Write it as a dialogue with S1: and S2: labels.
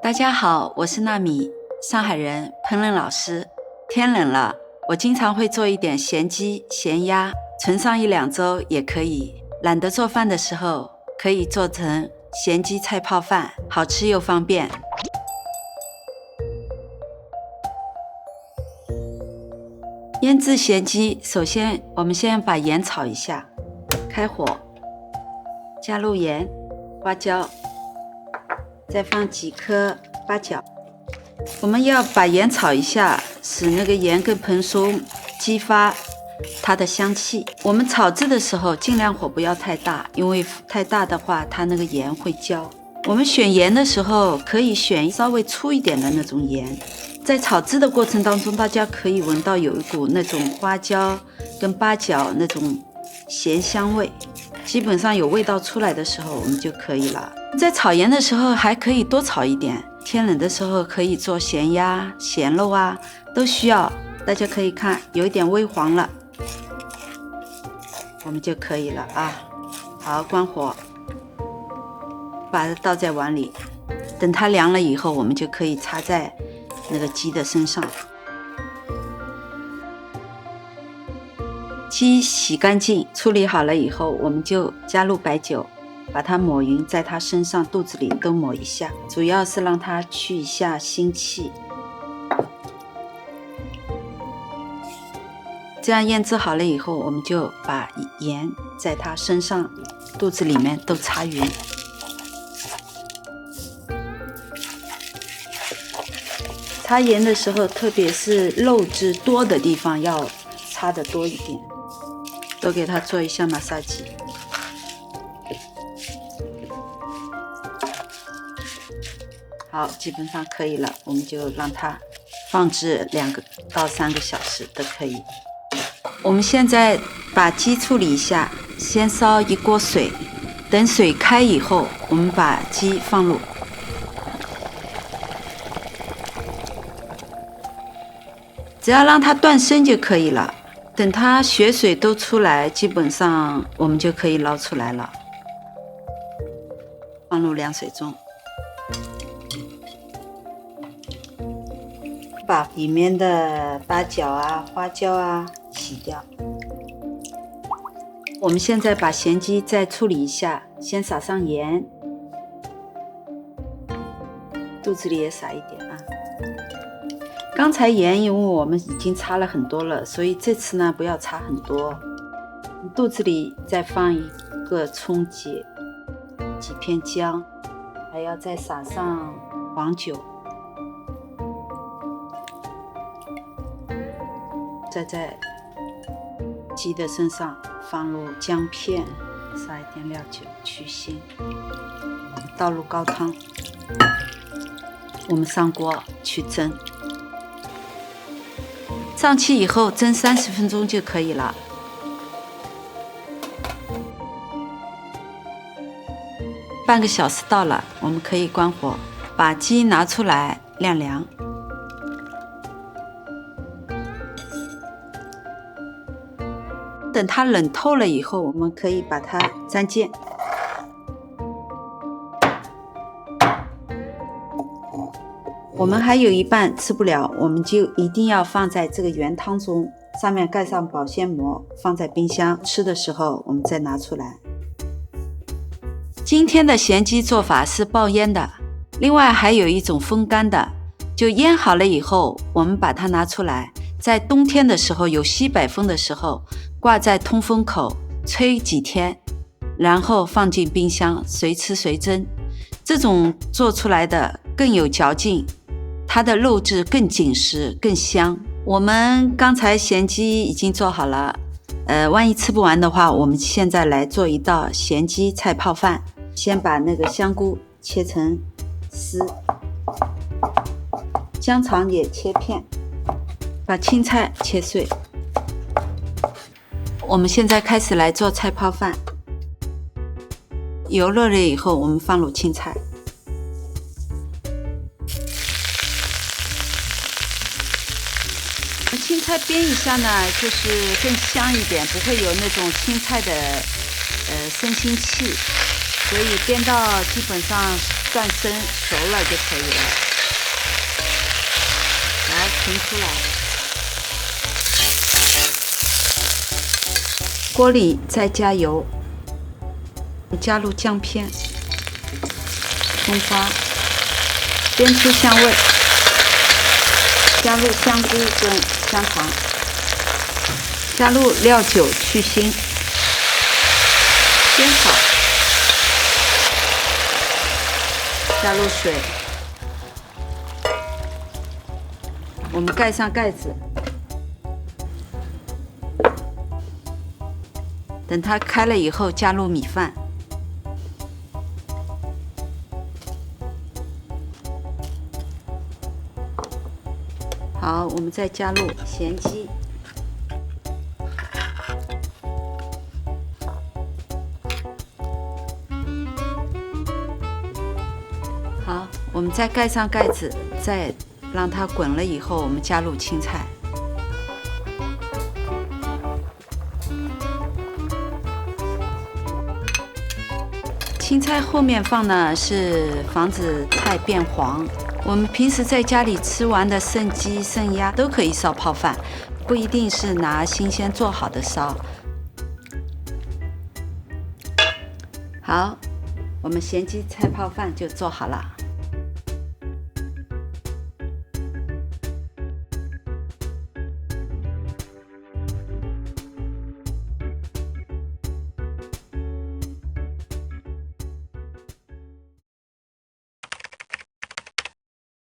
S1: 大家好，我是娜米，上海人，烹饪老师。天冷了，我经常会做一点咸鸡、咸鸭，存上1-2周也可以。懒得做饭的时候，可以做成咸鸡菜泡饭，好吃又方便。腌制咸鸡，首先我们先把盐炒一下，开火，加入盐、花椒，再放几颗八角。我们要把盐炒一下，使那个盐更蓬松，激发它的香气。我们炒制的时候尽量火不要太大，因为太大的话它那个盐会焦。我们选盐的时候可以选稍微粗一点的那种盐。在炒制的过程当中，大家可以闻到有一股那种花椒跟八角那种咸香味，基本上有味道出来的时候我们就可以了。在炒盐的时候还可以多炒一点，天冷的时候可以做咸鸭、咸肉啊，都需要。大家可以看有一点微黄了，我们就可以了啊。好，关火，把它倒在碗里，等它凉了以后，我们就可以插在那个鸡的身上。鸡洗干净处理好了以后，我们就加入白酒，把它抹匀，在它身上肚子里都抹一下，主要是让它去一下腥气。这样腌制好了以后，我们就把盐在它身上肚子里面都擦匀。擦盐的时候，特别是肉质多的地方要擦得多一点，都给它做一下马杀鸡。好，基本上可以了，我们就让它放置2到3个小时都可以。我们现在把鸡处理一下，先烧1锅水，等水开以后，我们把鸡放入。只要让它断生就可以了，等它血水都出来，基本上我们就可以捞出来了。放入凉水中，把里面的八角啊、花椒啊洗掉。我们现在把咸鸡再处理一下，先撒上盐，肚子里也撒一点啊。刚才盐因为我们已经擦了很多了，所以这次呢不要擦很多。肚子里再放1个葱节，几片姜，还要再撒上黄酒，再在鸡的身上放入姜片，撒一点料酒去腥，倒入高汤，我们上锅去蒸。上气以后蒸30分钟就可以了。半个小时到了，我们可以关火，把鸡拿出来晾凉。等它冷透了以后，我们可以把它沾酱。我们还有一半吃不了，我们就一定要放在这个原汤中，上面盖上保鲜膜，放在冰箱，吃的时候我们再拿出来。今天的咸鸡做法是爆腌的，另外还有一种风干的，就腌好了以后，我们把它拿出来，在冬天的时候有西北风的时候，挂在通风口吹几天，然后放进冰箱，随吃随蒸。这种做出来的更有嚼劲，它的肉质更紧实更香。我们刚才咸鸡已经做好了，万一吃不完的话，我们现在来做一道咸鸡菜泡饭。先把那个香菇切成丝，香肠也切片，把青菜切碎。我们现在开始来做菜泡饭。油热了以后，我们放入青菜。青菜煸一下呢，就是更香一点，不会有那种青菜的生腥气，所以煸到基本上半生熟了就可以了。来，盛出来。锅里再加油，加入姜片、葱花，煸出香味，加入香菇跟香肠，加入料酒去腥，煸炒，加入水，我们盖上盖子，等它开了以后，加入米饭。好，我们再加入咸鸡，好，我们再盖上盖子，再让它滚了以后，我们加入青菜。青菜后面放呢，是防止菜变黄。我们平时在家里吃完的剩鸡、剩鸭都可以烧泡饭，不一定是拿新鲜做好的烧。好，我们咸鸡菜泡饭就做好了。